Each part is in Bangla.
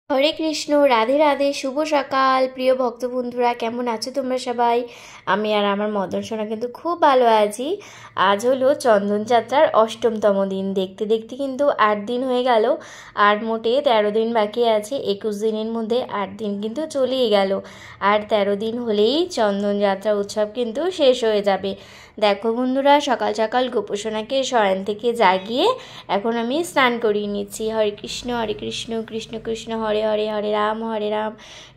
হরে কৃষ্ণ, রাধে রাধে, শুভ সকাল প্রিয় ভক্ত বন্ধুরা। কেমন আছো তোমরা সবাই? আমি আর আমার মদন সোনা কিন্তু খুব ভালো আছি। আজ হলো চন্দন যাত্রার অষ্টমতম দিন। দেখতে দেখতে কিন্তু 8 দিন হয়ে গেল। আর মোটে 13 দিন বাকি আছে। 21 দিনের মধ্যে 8 দিন কিন্তু চলেই গেল। আর 13 দিন হলেই চন্দন যাত্রা উৎসব কিন্তু শেষ হয়ে যাবে। দেখো বন্ধুরা, সকাল সকাল গোপসোনাকে শয়ন থেকে জাগিয়ে এখন আমি স্নান করিয়ে নিচ্ছি। হরে কৃষ্ণ কৃষ্ণ কৃষ্ণ হরে হরে, হরে রাম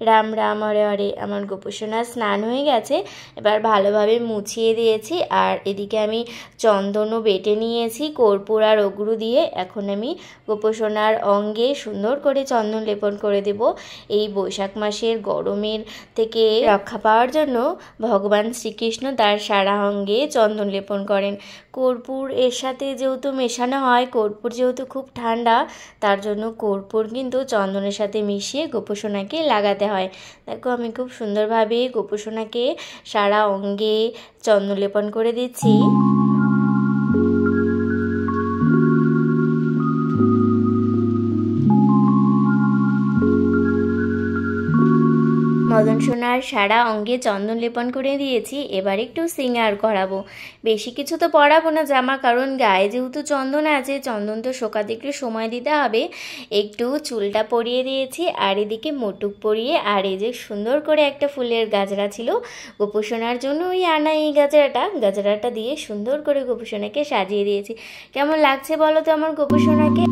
রাম রাম হরে হরে। আমার গোপসোনা স্নান হয়ে গেছে, এবার ভালোভাবে মুছিয়ে দিয়েছি। আর এদিকে আমি চন্দনও বেটে নিয়েছি কর্পূর আর অগুরু দিয়ে। এখন আমি গোপসোনার অঙ্গে সুন্দর করে চন্দন লেপন করে দেব। এই বৈশাখ মাসের গরমের থেকে রক্ষা পাওয়ার জন্য ভগবান শ্রীকৃষ্ণ তার সারা অঙ্গে চন্দন লেপন করেন। কর্পূর এর সাথে যেহেতু মেশানো হয়, কর্পূর যেহেতু খুব ঠান্ডা, তার জন্য কর্পূর কিন্তু চন্দনের সাথে মিশিয়ে গোপসোনাকে লাগাতে হয়। দেখো, আমি খুব সুন্দরভাবে গোপসোনাকে সারা অঙ্গে চন্দন লেপন করে দিচ্ছি। মদন সোনার সারা অঙ্গে চন্দন লেপন করে দিয়েছি। এবার একটু সিঙ্গার করাবো। বেশি কিছু তো পরাবো না জামা, কারণ গায়ে যেহেতু চন্দন আছে, চন্দন তো শোকাতে একটু সময় দিতে হবে। একটু চুলটা পরিয়ে দিয়েছি, আর এদিকে মুটুক পরিয়ে, আর এই যে সুন্দর করে একটা ফুলের গাজরা ছিল গোপসোনার জন্য, ওই আনা এই গাজরাটা দিয়ে সুন্দর করে গোপসোনাকে সাজিয়ে দিয়েছি। কেমন লাগছে বলো তো আমার গোপসোনাকে?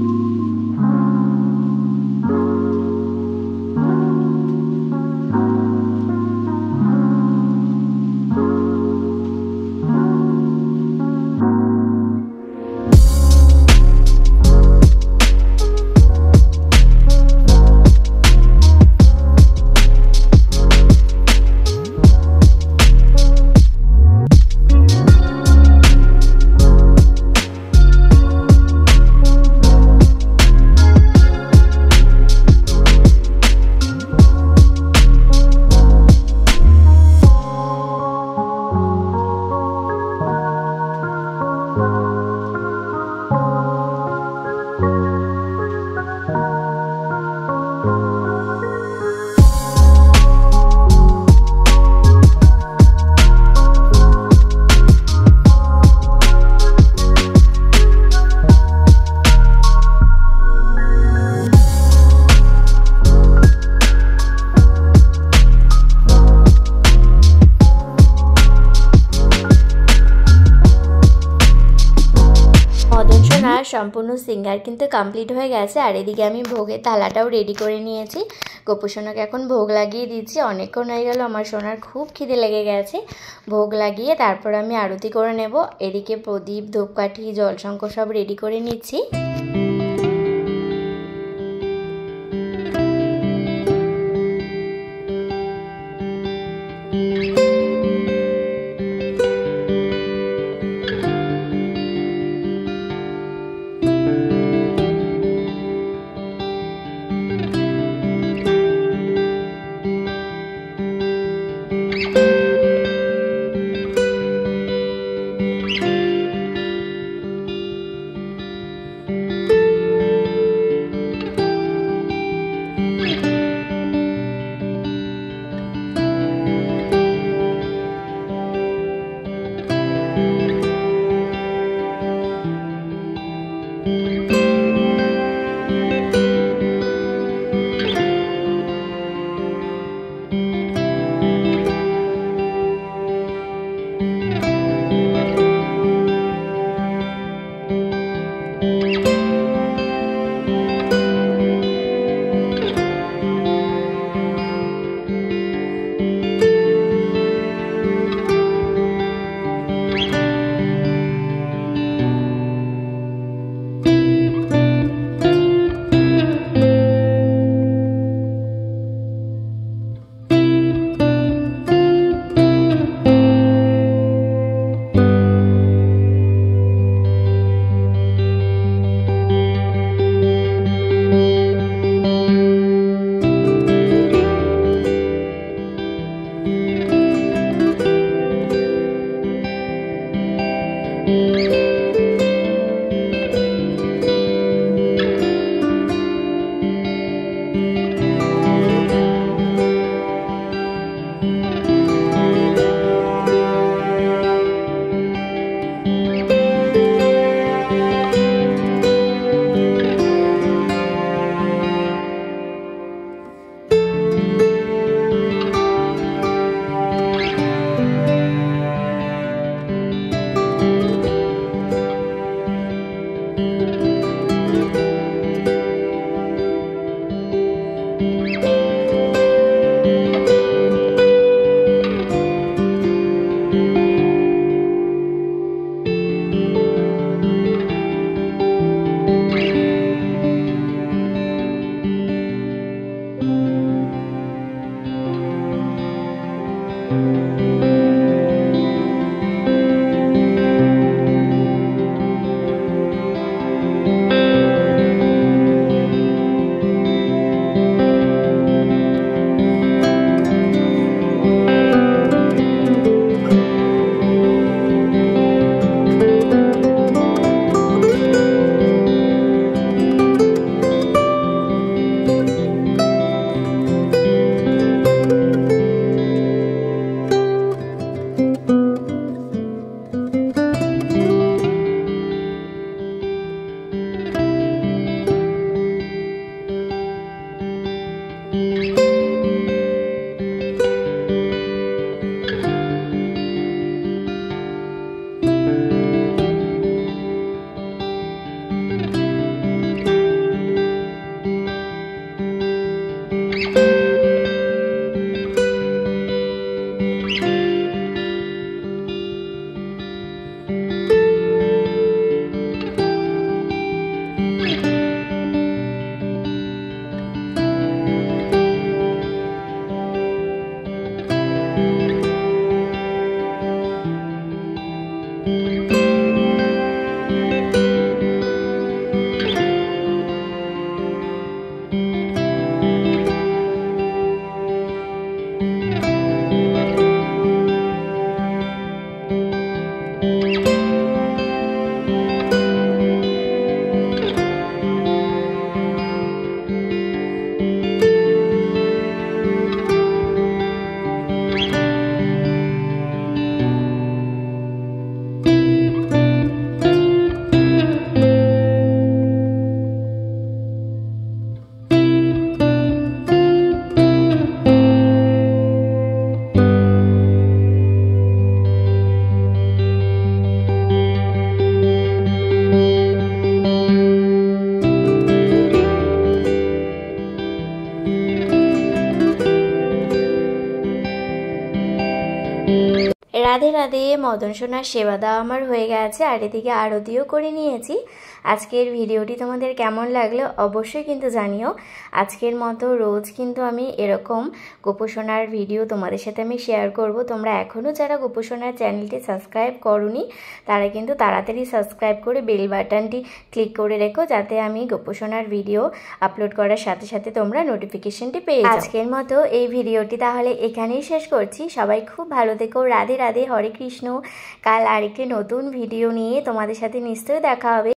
সম্পূর্ণ সিঙ্গার কিন্তু কমপ্লিট হয়ে গেছে। আর এদিকে আমি ভোগের থালাটাও রেডি করে নিয়েছি। গোপসোনাকে এখন ভোগ লাগিয়ে দিচ্ছি। অনেকক্ষণ হয়ে গেল, আমার সোনার খুব খিদে লেগে গেছে। ভোগ লাগিয়ে তারপর আমি আরতি করে নেব। এদিকে প্রদীপ, ধূপকাঠি, জলশঙ্খ সব রেডি করে নিচ্ছি। রাধে রাধে। মদন সোনার সেবা দেওয়া আমার হয়ে গেছে, আর এদিকে আরতিও করে নিয়েছি। আজকের ভিডিওটি তোমাদের কেমন লাগলো অবশ্যই কিন্তু জানিও। আজকের মতো রোজ কিন্তু আমি এরকম গোপসোনার ভিডিও তোমাদের সাথে আমি শেয়ার করব। তোমরা এখনও যারা গোপসোনার চ্যানেলটি সাবস্ক্রাইব করোনি তারা কিন্তু তাড়াতাড়ি সাবস্ক্রাইব করে বেল বাটনটি ক্লিক করে রেখো, যাতে আমি গোপসোনার ভিডিও আপলোড করার সাথে সাথে তোমরা নোটিফিকেশনটি পেয়ে যাও। আজকের মতো এই ভিডিওটি তাহলে এখানেই শেষ করছি। সবাই খুব ভালো থেকো। রাধে রাধে, হরে কৃষ্ণ। কাল আরেকটি নতুন ভিডিও নিয়ে তোমাদের সাথে নিশ্চয়ই দেখা হবে।